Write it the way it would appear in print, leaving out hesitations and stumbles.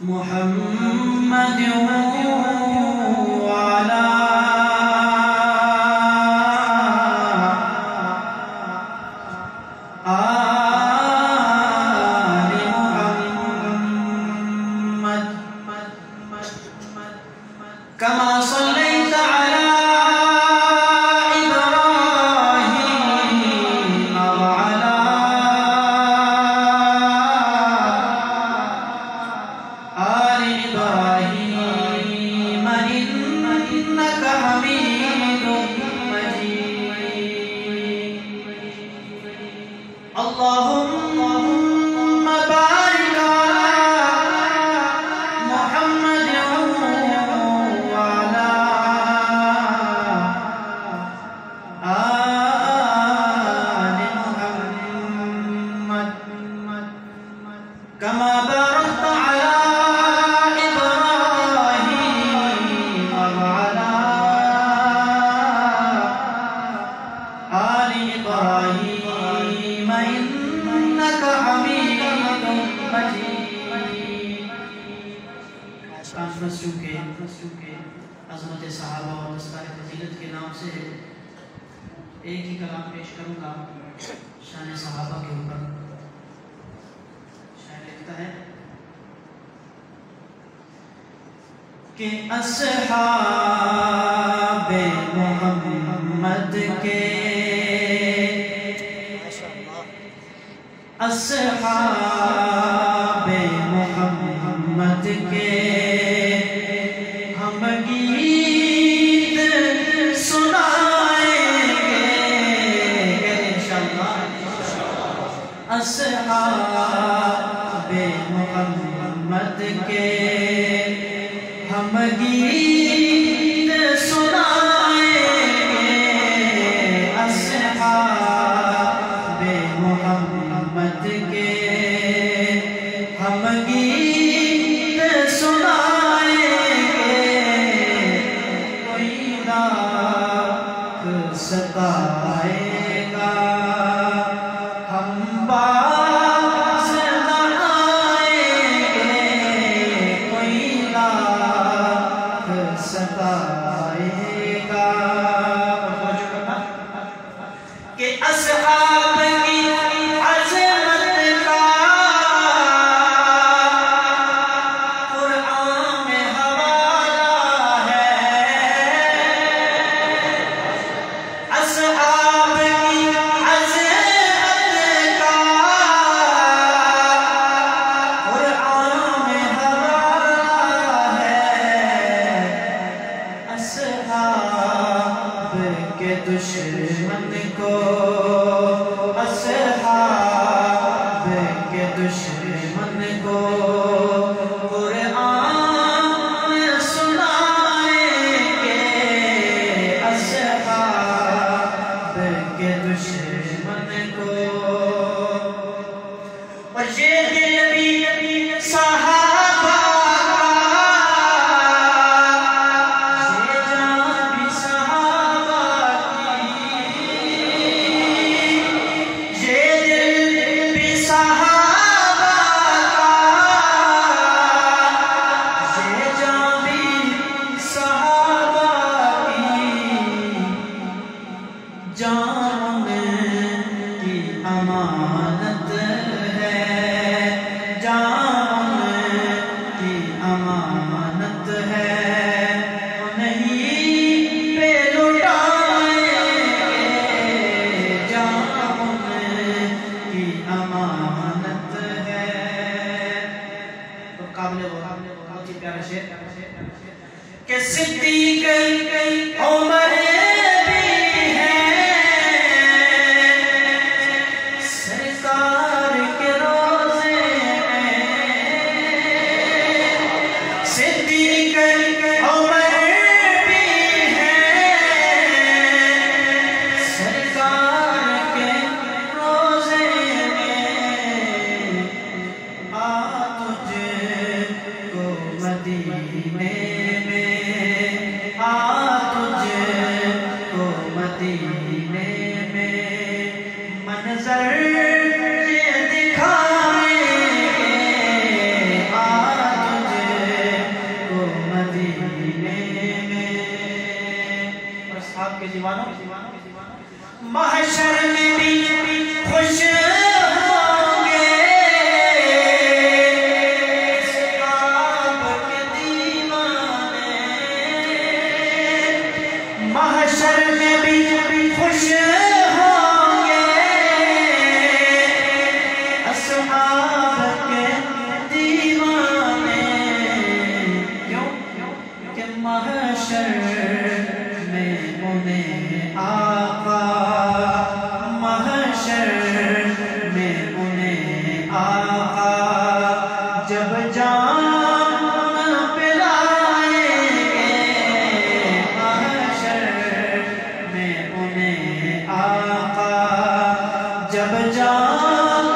محمد وعلى آل محمد كما صليت على اللهم بارك على محمد وعلى آل محمد كما باركت على إبراهيم وعلى آل إبراهيم إنك حميد مجيد. کانفرنس چونکہ عظمت صحابہ اور دستار فضیلت کے نام سے ایک ہی کلام پیش کروں گا شان صحابہ کے اوپر. شاعر لکھتا ہے کہ اصحاب محمد کے اصحاب محمد کے ہم گیت سنائیں گے انشاءاللہ. اصحاب محمد کے ہم گیت سنائیں گے. اصحاب محمد کے ہم گیت سنائیں گے. کوئی لاکھ ستائے گا ہم باز نہ آئیں گے. کوئی لاکھ ستائے گا کہ اصحاب کی عظمت کا قرآن میں حوالہ ہے. اصحاب کی عظمت کا قرآن میں حوالہ ہے. اصحاب کے دشمن کو اصحاب کے دشمن کو قرآن سنائیں گے. اصحاب کے دشمن کو اور یہ دل بھی صحابہ جان کی امانت ہے. جان کی امانت ہے. نہیں پہ لٹائیں گے. جان کی امانت ہے. تو قابل بہت ہی پیارا شعر کہ صدیق عمر بھی ہے سرکار یہ دکھائیں گے آج تجھے کو مدینے میں۔ اور صحاب کے دیوانوں محشر میں بھی خوش ہوں گے، صحاب کے دیوانے محشر میں بھی خوش ہوں گے، اصحاب کے دیوانے۔ کیوں کہ محشر میں انہیں آقا، محشر میں انہیں آقا جب جام پلائیں گے، محشر میں انہیں آقا جب جام